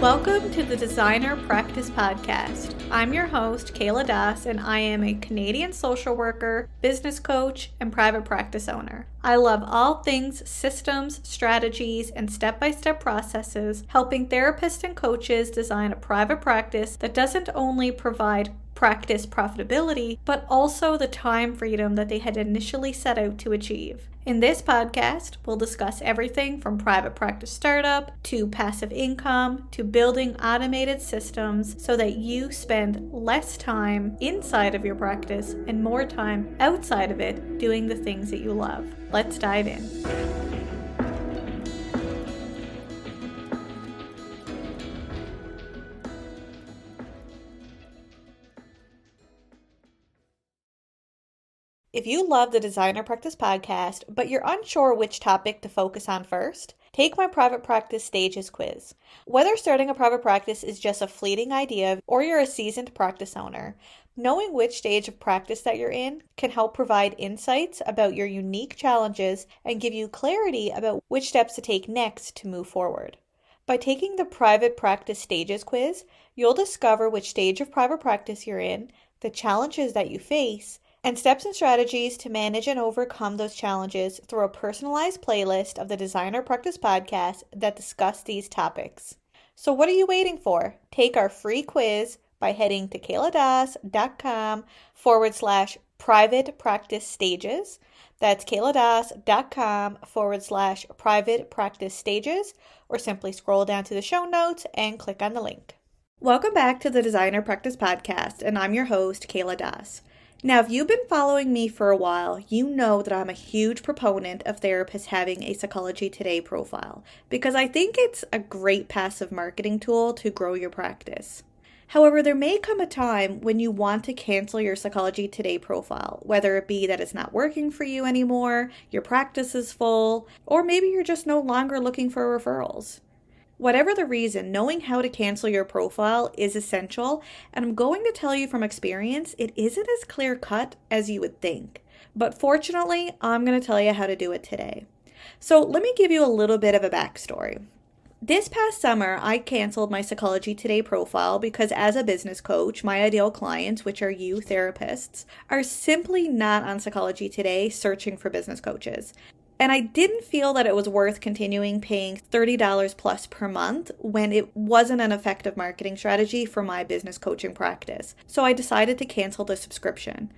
Welcome to the Designer Practice Podcast. I'm your host, Kayla Das, and I am a Canadian social worker, business coach, and private practice owner. I love all things systems, strategies, and step-by-step processes, helping therapists and coaches design a private practice that doesn't only provide practice profitability, but also the time freedom that they had initially set out to achieve. In this podcast, we'll discuss everything from private practice startup to passive income to building automated systems so that you spend less time inside of your practice and more time outside of it doing the things that you love. Let's dive in. If you love the Designer Practice Podcast, but you're unsure which topic to focus on first, take my private practice stages quiz. Whether starting a private practice is just a fleeting idea or you're a seasoned practice owner, knowing which stage of practice that you're in can help provide insights about your unique challenges and give you clarity about which steps to take next to move forward. By taking the private practice stages quiz, you'll discover which stage of private practice you're in, the challenges that you face, and steps and strategies to manage and overcome those challenges through a personalized playlist of the Designer Practice Podcast that discuss these topics. So what are you waiting for? Take our free quiz by heading to kayladas.com/private practice stages. That's kayladas.com/private practice stages, or simply scroll down to the show notes and click on the link. Welcome back to the Designer Practice Podcast, and I'm your host, Kayla Das. Now, if you've been following me for a while, you know that I'm a huge proponent of therapists having a Psychology Today profile because I think it's a great passive marketing tool to grow your practice. However, there may come a time when you want to cancel your Psychology Today profile, whether it be that it's not working for you anymore, your practice is full, or maybe you're just no longer looking for referrals. Whatever the reason, knowing how to cancel your profile is essential, and I'm going to tell you from experience, it isn't as clear-cut as you would think. But fortunately, I'm going to tell you how to do it today. So let me give you a little bit of a backstory. This past summer, I canceled my Psychology Today profile because as a business coach, my ideal clients, which are you therapists, are simply not on Psychology Today searching for business coaches. And I didn't feel that it was worth continuing paying $30 plus per month when it wasn't an effective marketing strategy for my business coaching practice. So I decided to cancel the subscription.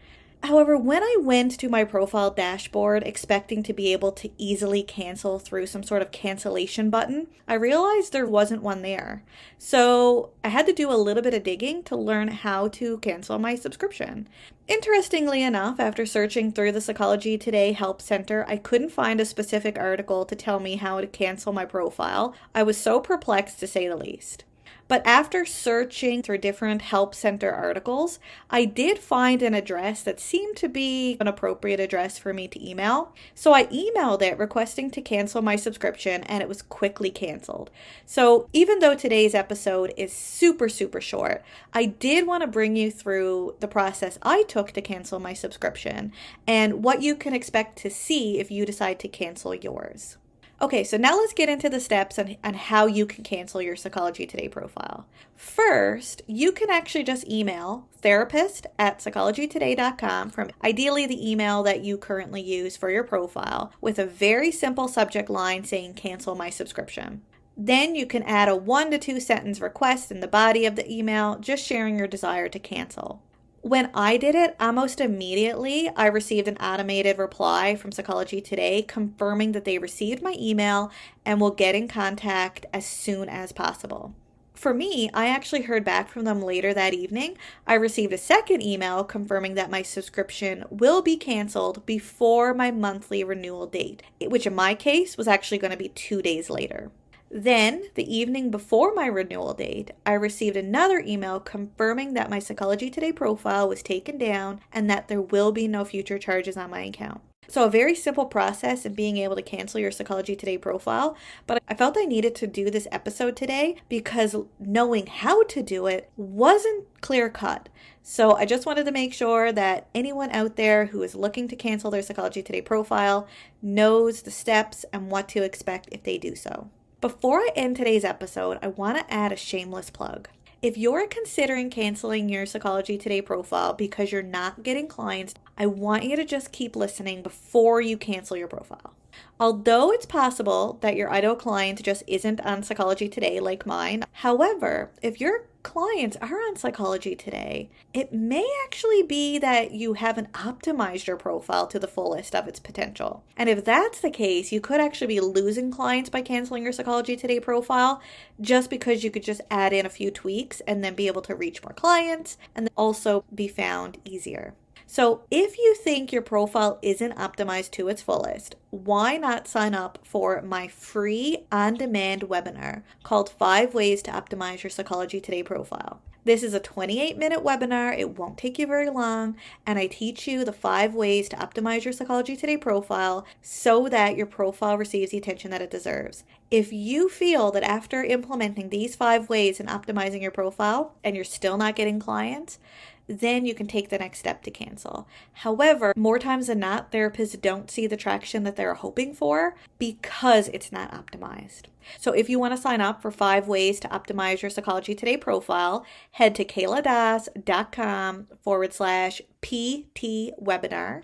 However, when I went to my profile dashboard expecting to be able to easily cancel through some sort of cancellation button, I realized there wasn't one there. So I had to do a little bit of digging to learn how to cancel my subscription. Interestingly enough, after searching through the Psychology Today Help Center, I couldn't find a specific article to tell me how to cancel my profile. I was so perplexed, to say the least. But after searching through different help center articles, I did find an address that seemed to be an appropriate address for me to email. So I emailed it requesting to cancel my subscription, and it was quickly canceled. So even though today's episode is super short, I did want to bring you through the process I took to cancel my subscription and what you can expect to see if you decide to cancel yours. Okay, so now let's get into the steps on how you can cancel your Psychology Today profile. First, you can actually just email therapist@psychologytoday.com from ideally the email that you currently use for your profile with a very simple subject line saying cancel my subscription. Then you can add a 1 to 2 sentence request in the body of the email, just sharing your desire to cancel. When I did it, almost immediately, I received an automated reply from Psychology Today confirming that they received my email and will get in contact as soon as possible. For me, I actually heard back from them later that evening. I received a second email confirming that my subscription will be canceled before my monthly renewal date, which in my case was actually going to be 2 days later. Then, the evening before my renewal date, I received another email confirming that my Psychology Today profile was taken down and that there will be no future charges on my account. So a very simple process in being able to cancel your Psychology Today profile, but I felt I needed to do this episode today because knowing how to do it wasn't clear cut. So I just wanted to make sure that anyone out there who is looking to cancel their Psychology Today profile knows the steps and what to expect if they do so. Before I end today's episode, I want to add a shameless plug. If you're considering canceling your Psychology Today profile because you're not getting clients, I want you to just keep listening before you cancel your profile. Although it's possible that your ideal client just isn't on Psychology Today like mine, however, if your clients are on Psychology Today, it may actually be that you haven't optimized your profile to the fullest of its potential. And if that's the case, you could actually be losing clients by canceling your Psychology Today profile just because you could just add in a few tweaks and then be able to reach more clients and also be found easier. So if you think your profile isn't optimized to its fullest, why not sign up for my free on-demand webinar called 5 Ways to Optimize Your Psychology Today Profile. This is a 28-minute webinar. It won't take you very long, and I teach you the 5 ways to optimize your Psychology Today profile so that your profile receives the attention that it deserves. If you feel that after implementing these 5 ways and optimizing your profile and you're still not getting clients, then you can take the next step to cancel. However, more times than not, therapists don't see the traction that they're hoping for because it's not optimized. So if you want to sign up for 5 ways to optimize your Psychology Today profile, head to kayladas.com/PT webinar.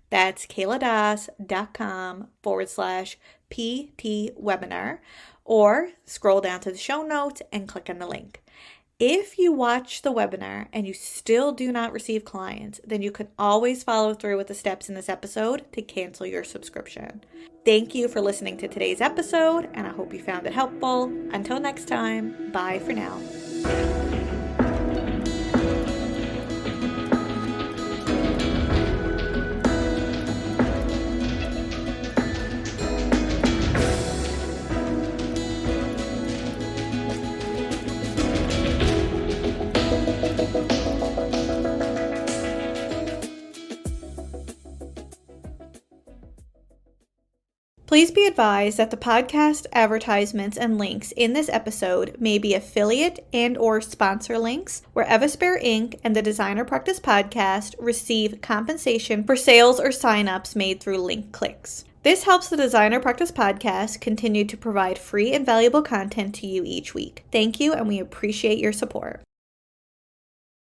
That's kayladas.com/PT webinar, or scroll down to the show notes and click on the link. If you watch the webinar and you still do not receive clients, then you can always follow through with the steps in this episode to cancel your subscription. Thank you for listening to today's episode, and I hope you found it helpful. Until next time, bye for now. Please be advised that the podcast advertisements and links in this episode may be affiliate and/or sponsor links where Evaspare Inc. and the Designer Practice Podcast receive compensation for sales or signups made through link clicks. This helps the Designer Practice Podcast continue to provide free and valuable content to you each week. Thank you, and we appreciate your support.